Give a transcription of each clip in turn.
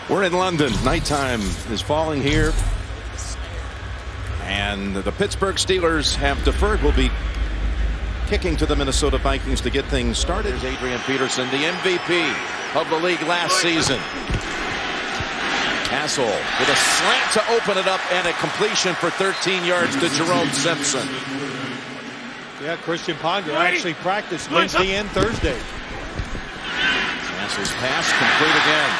We're in London. Nighttime is falling here. And the Pittsburgh Steelers have deferred. Will be kicking to the Minnesota Vikings to get things started. Here's Adrian Peterson, the MVP of the league last season. Castle with a slant to open it up and a completion for 13 yards to Jerome Simpson. Yeah, Christian Ponder actually practiced Wednesday and Thursday. Castle's pass complete again.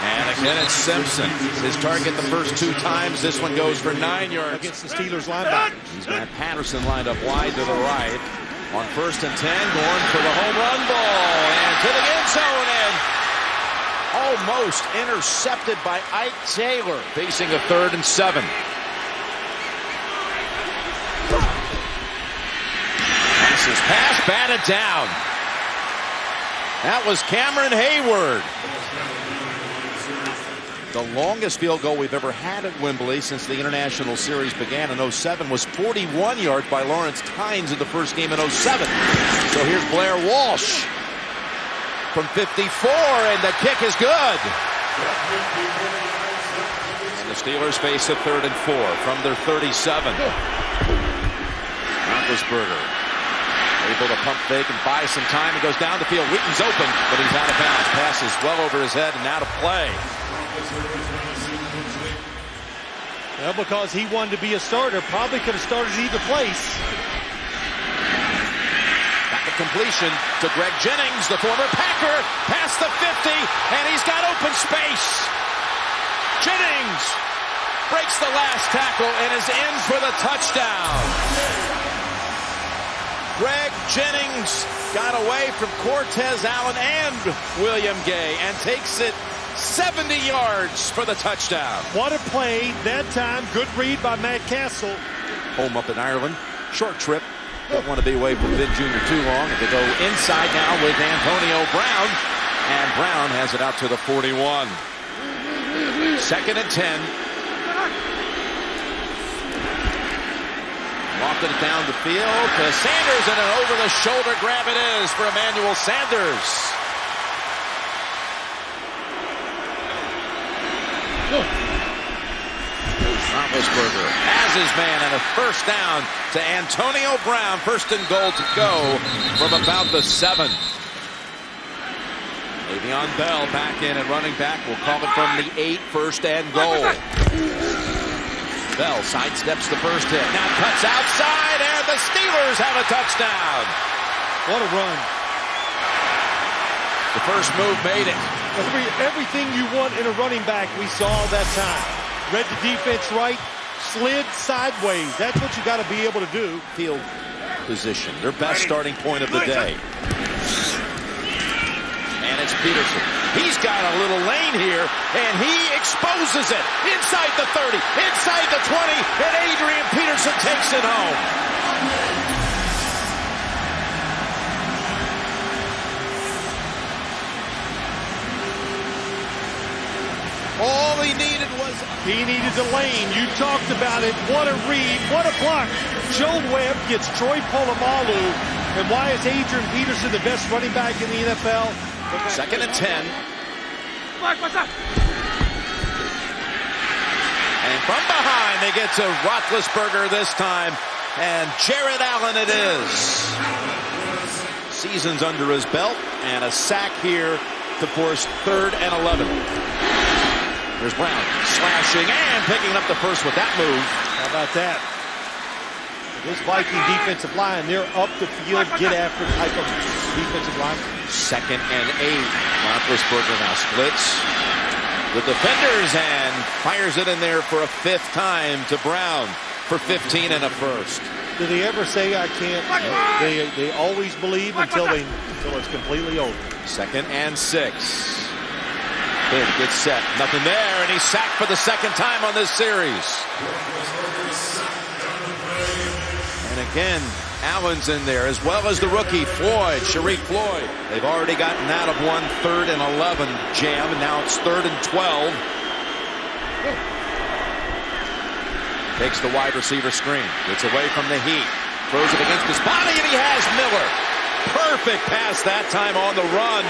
And again it's Simpson. His target the first 2 times. This one goes for 9 yards. Against the Steelers linebackers. He's got Peterson lined up wide to the right. On 1st and 10, going for the home run ball. And to the end zone and almost intercepted by Ike Taylor. Facing a 3rd and 7. Passes pass, batted down. That was Cameron Hayward. The longest field goal we've ever had at Wembley since the International Series began in 07 was 41 yards by Lawrence Tynes in the first game in 07. So here's Blair Walsh from 54, and the kick is good. And the Steelers face a 3rd and 4 from their 37. Roethlisberger able to pump fake and buy some time. He goes down the field. Wheaton's open, but he's out of bounds. Pass is well over his head and out of play. Well, because he wanted to be a starter, probably could have started either place. Got the completion to Greg Jennings, the former Packer, past the 50, and he's got open space. Jennings breaks the last tackle and is in for the touchdown. Greg Jennings got away from Cortez Allen and William Gay and takes it 70 yards for the touchdown. What a play that time. Good read by Matt Castle. Home up in Ireland. Short trip. Don't want to be away from Vin Jr. too long. They go inside now with Antonio Brown. And Brown has it out to the 41. 2nd and 10. Walking it down the field to Sanders, and an over-the-shoulder grab it is for Emmanuel Sanders. Roethlisberger has his man, and a first down to Antonio Brown. 1st and goal to go from about the 7. Le'Veon Bell back in and running back. We'll call it from the 8, 1st and goal. Bell sidesteps the first hit. Now cuts outside, and the Steelers have a touchdown. What a run. The first move made it. Everything you want in a running back we saw that time. Read the defense right, slid sideways. That's what you got to be able to do. Field position, their best starting point of the day. And it's Peterson. He's got a little lane here, and he exposes it. Inside the 30, inside the 20, and Adrian Peterson takes it home. All he needed was... He needed the lane. You talked about it. What a read. What a block. Joe Webb gets Troy Polamalu. And why is Adrian Peterson the best running back in the NFL? 2nd and 10. And from behind, they get to Roethlisberger this time. And Jared Allen it is. Season's under his belt. And a sack here to force 3rd and 11. Here's Brown slashing and picking up the first with that move. How about that? This Viking defensive line, they're up the field, get after type of defensive line. 2nd and 8. Roethlisberger now splits the defenders and fires it in there for a 5th time to Brown for 15 and a first. Do they ever say I can't? They always believe until it's completely over. 2nd and 6. Big gets set, nothing there, and he's sacked for the 2nd time on this series. And again, Allen's in there, as well as the rookie, Sharif Floyd. They've already gotten out of one 3rd and 11 jam, and now it's 3rd and 12. Takes the wide receiver screen, gets away from the heat, throws it against his body, and he has Miller. Perfect pass that time on the run.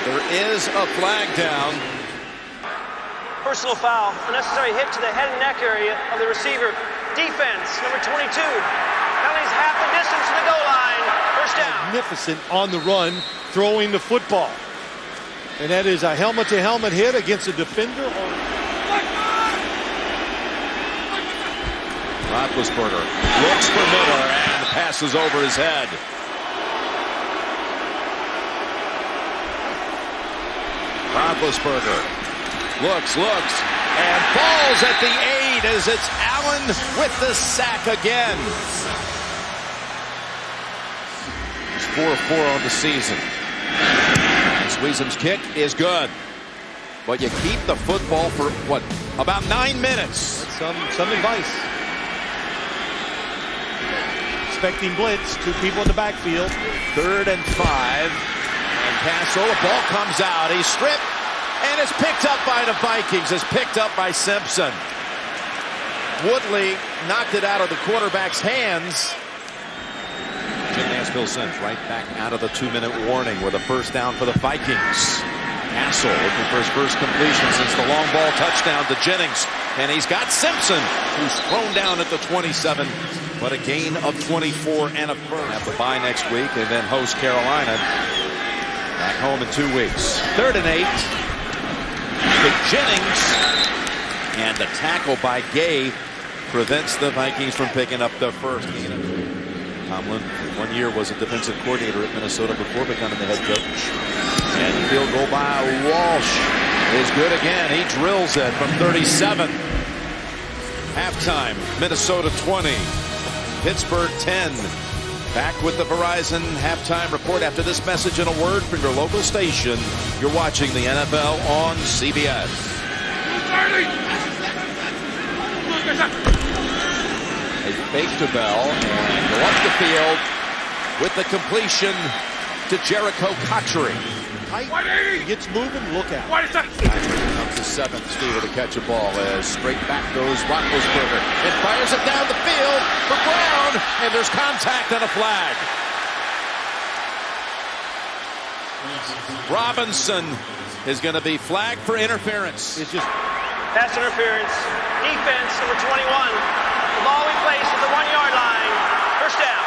There is a flag down. Personal foul, unnecessary hit to the head and neck area of the receiver. Defense, number 22. Penalties half the distance to the goal line. First down. Magnificent on the run, throwing the football. And that is a helmet-to-helmet hit against a defender. Roethlisberger looks for Miller and passes over his head. Roethlisberger looks, and falls at the 8 as it's Allen with the sack again. He's 4 of 4 on the season. And Sweezum's kick is good. But you keep the football for, what, about 9 minutes. That's some advice. Expecting blitz, 2 people in the backfield. 3rd and 5. And Castle, the ball comes out. He's stripped. And it's picked up by the Vikings. It's picked up by Simpson. Woodley knocked it out of the quarterback's hands. Jim Nashville sends right back out of the 2-minute warning with a first down for the Vikings. Castle looking for his first completion since the long ball touchdown to Jennings. And he's got Simpson, who's thrown down at the 27. But a gain of 24 and a first. Have the bye next week and then host Carolina back home in 2 weeks. 3rd and 8. To Jennings, and the tackle by Gay prevents the Vikings from picking up the first. Tomlin, 1 year, was a defensive coordinator at Minnesota before becoming the head coach. And the field goal by Walsh is good again. He drills it from 37. Halftime, Minnesota 20, Pittsburgh 10. Back with the Verizon halftime report after this message and a word from your local station. You're watching the NFL on CBS. They fake to Bell and go up the field with the completion to Jericho Cotchery. He gets moving, look out. Comes the 7th Stever to catch a ball as straight back goes Roethlisberger and fires it down the field for Brown, and there's contact and a flag. Robinson is going to be flagged for interference. It's just Pass interference. Defense, number 21. The ball we place at the 1-yard line. First down.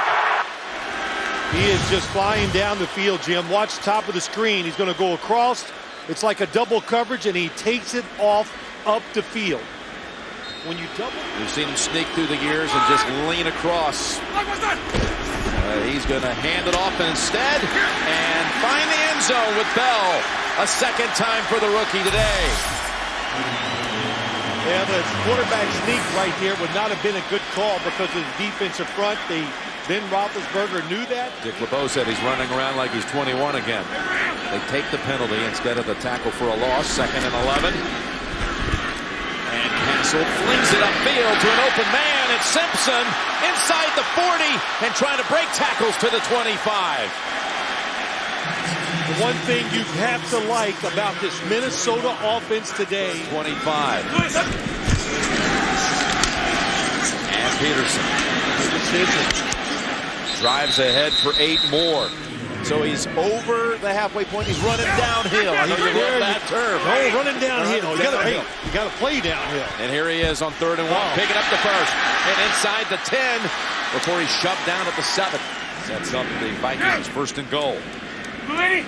he is just flying down the field, Jim. Watch top of the screen. He's going to go across. It's like a double coverage, and he takes it off up the field. When you double, we've seen him sneak through the years and just lean across. He's going to hand it off instead and find the end zone with Bell. A second time for the rookie today. Yeah, the quarterback sneak right there would not have been a good call because of the defensive front. Ben Roethlisberger knew that. Dick LeBeau said he's running around like he's 21 again. They take the penalty instead of the tackle for a loss. 2nd and 11. And Castle flings it upfield to an open man. It's Simpson inside the 40 and trying to break tackles to the 25. The one thing you have to like about this Minnesota offense today. 25. And Peterson. Drives ahead for 8 more. So he's over the halfway point. He's running downhill. I know you love that term. No, running downhill. You got to play downhill. And here he is on 3rd and 1, picking up the first. And inside the 10 before he's shoved down at the 7. Sets up the Vikings 1st and goal. They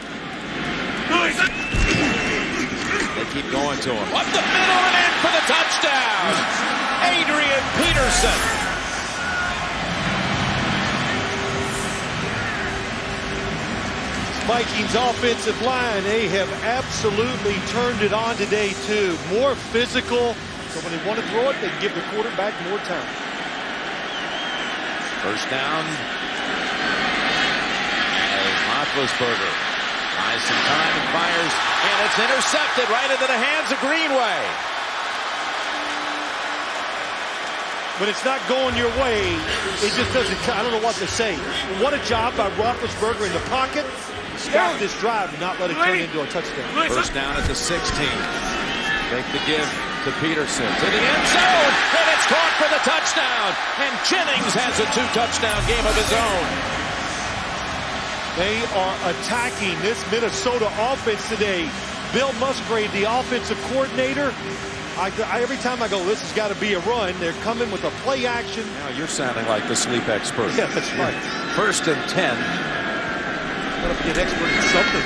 keep going to him. Up the middle and in for the touchdown. Adrian Peterson. Vikings offensive line, they have absolutely turned it on today too. More physical, so when they want to throw it, they can give the quarterback more time. First down. Roethlisberger buys some time and fires, and it's intercepted right into the hands of Greenway. When it's not going your way, it just doesn't, I don't know what to say. What a job by Roethlisberger in the pocket. Stop this drive and not let it turn into a touchdown. First down at the 16. Take the give to Peterson. To the end zone, and it's caught for the touchdown. And Jennings has a 2-touchdown game of his own. They are attacking this Minnesota offense today. Bill Musgrave, the offensive coordinator, every time I go, this has got to be a run. They're coming with a play action. Now you're sounding like the sleep expert. Yeah, that's right. 1st and 10. Got to be an expert in something.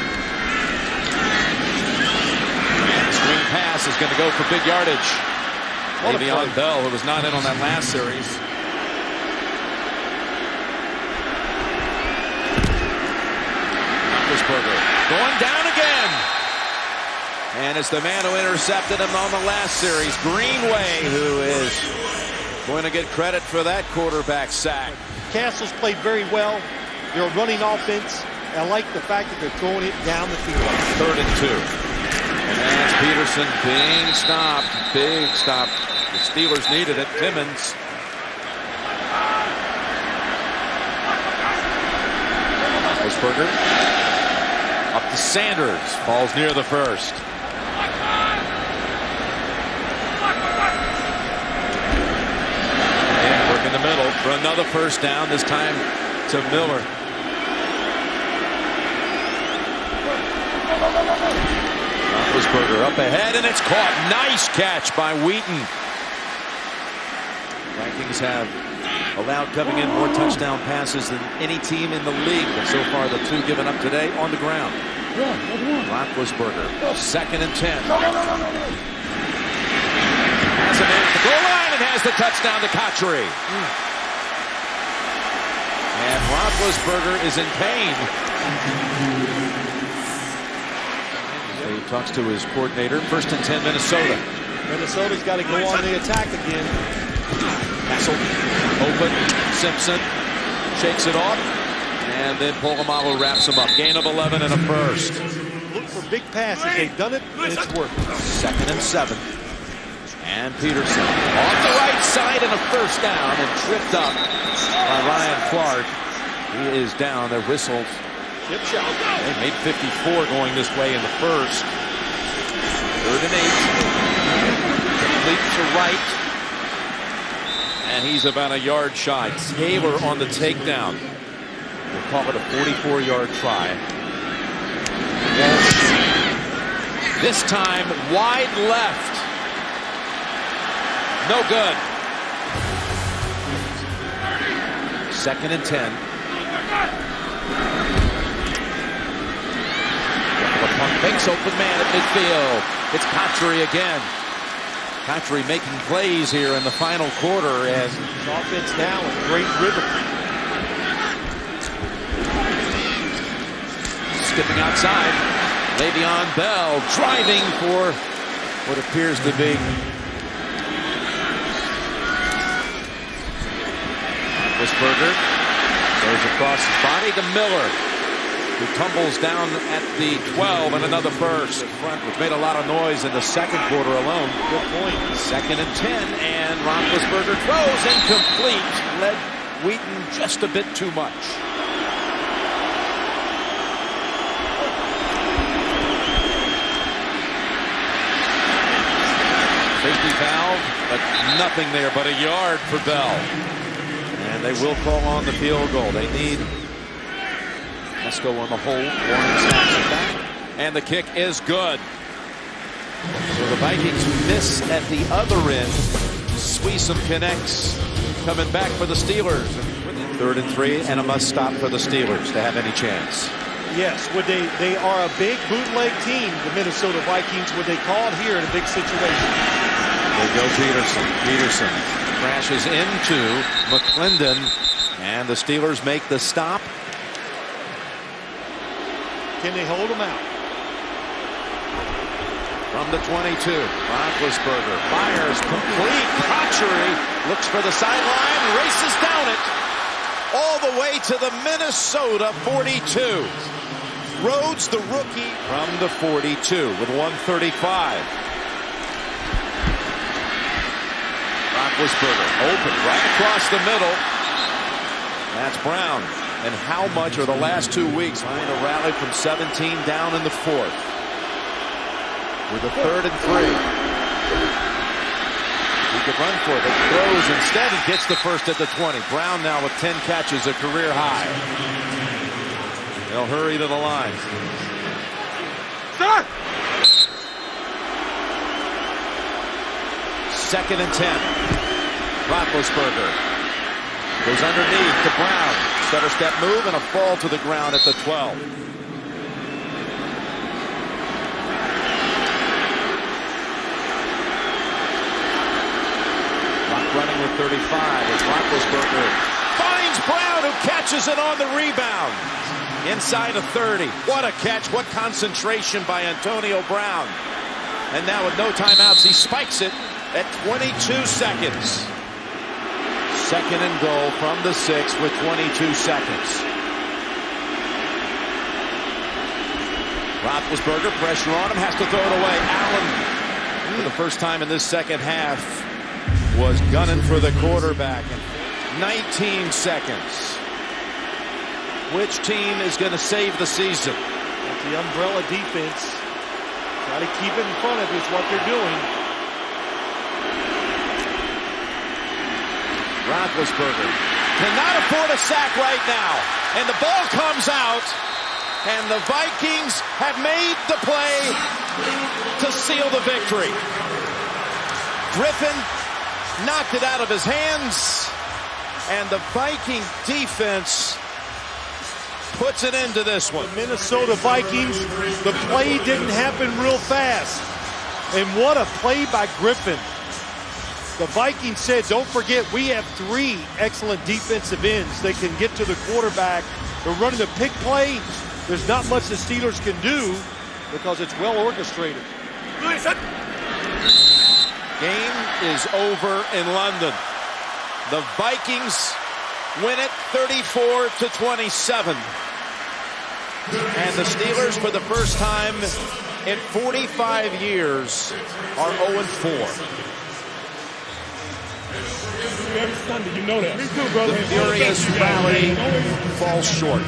And the screen pass is going to go for big yardage. Le'Veon Bell, who was not in on that last series. Going down again. And it's the man who intercepted him on the last series, Greenway, who is going to get credit for that quarterback sack. Castle's played very well. They're a running offense. I like the fact that they're throwing it down the field. 3rd and 2. And that's Peterson being stopped. Big stop. The Steelers needed it. Timmons. Roethlisberger. Up to Sanders. Falls near the 1st. And work in the middle for another 1st down. This time to Miller. Roethlisberger up ahead, and it's caught. Nice catch by Wheaton. Vikings have allowed coming in more touchdown passes than any team in the league, but so far the 2 given up today on the ground. Roethlisberger, 2nd and 10. Has a man at the goal line and has the touchdown to Cotchery. And Roethlisberger is in pain. He talks to his coordinator. 1st and 10, Minnesota. Minnesota's got to go on the attack again. Castle, open, Simpson shakes it off, and then Polamalu wraps him up. Gain of 11 and a 1st. Look for big passes. They've done it, and it's working. 2nd and 7. And Peterson off the right side and a 1st down, and tripped up by Ryan Clark. He is down. Their whistles. Chip shot. They made 54 going this way in the 1st. 3rd and 8. Complete to right. And he's about a yard shy. Taylor on the takedown. We'll call it a 44-yard try. This time wide left. No good. 2nd and 10. Fakes open man at midfield. It's Cotchery again. Cotchery making plays here in the final quarter as offense now with great rhythm. Skipping outside. Le'Veon Bell driving for what appears to be Roethlisberger. Goes across his body to Miller, who tumbles down at the 12 and another 1st front, which made a lot of noise in the 2nd quarter alone. Good point. 2nd and 10, and Roethlisberger throws incomplete. Led Wheaton just a bit too much. Safety valve, but nothing there but a yard for Bell. And they will call on the field goal. They need Esco on the hold. Warren snaps it back. And the kick is good. So the Vikings, who miss at the other end, Sweesom connects. Coming back for the Steelers. 3rd and 3, and a must stop for the Steelers to have any chance. Yes, they are a big bootleg team, the Minnesota Vikings. Would they call it here in a big situation? They go Peterson. Peterson crashes into McClendon, and the Steelers make the stop. Can they hold him out? From the 22, Roethlisberger fires complete. Cotchery looks for the sideline, races down it all the way to the Minnesota 42. Rhodes, the rookie, from the 42 with 1:35. Roethlisberger open right across the middle. That's Brown. And how much are the last 2 weeks trying to rally from 17 down in the 4th? With a 3rd and 3. He could run for it, but throws instead and gets the 1st at the 20. Brown now with 10 catches, a career high. They'll hurry to the line. Start! 2nd and 10. Roethlisberger goes underneath to Brown. Stutter step move and a fall to the ground at the 12. Clock running with 35 as Roethlisberger finds Brown, who catches it on the rebound. Inside of 30. What a catch. What concentration by Antonio Brown. And now with no timeouts, he spikes it at 22 seconds. 2nd and goal from the 6 with 22 seconds. Roethlisberger, pressure on him, has to throw it away. Allen, for the first time in this second half, was gunning for the quarterback. 19 seconds. Which team is going to save the season? The umbrella defense. Try to keep it in front of you is what they're doing. Roethlisberger cannot afford a sack right now. And the ball comes out. And the Vikings have made the play to seal the victory. Griffin knocked it out of his hands. And the Viking defense puts it into this one. Minnesota Vikings, the play didn't happen real fast. And what a play by Griffin. The Vikings said, don't forget, we have 3 excellent defensive ends. They can get to the quarterback. They're running the pick play. There's not much the Steelers can do because it's well orchestrated. Game is over in London. The Vikings win it 34-27. And the Steelers, for the first time in 45 years, are 0-4. Every Sunday, you know that. Me too, brother. The furious rally falls short.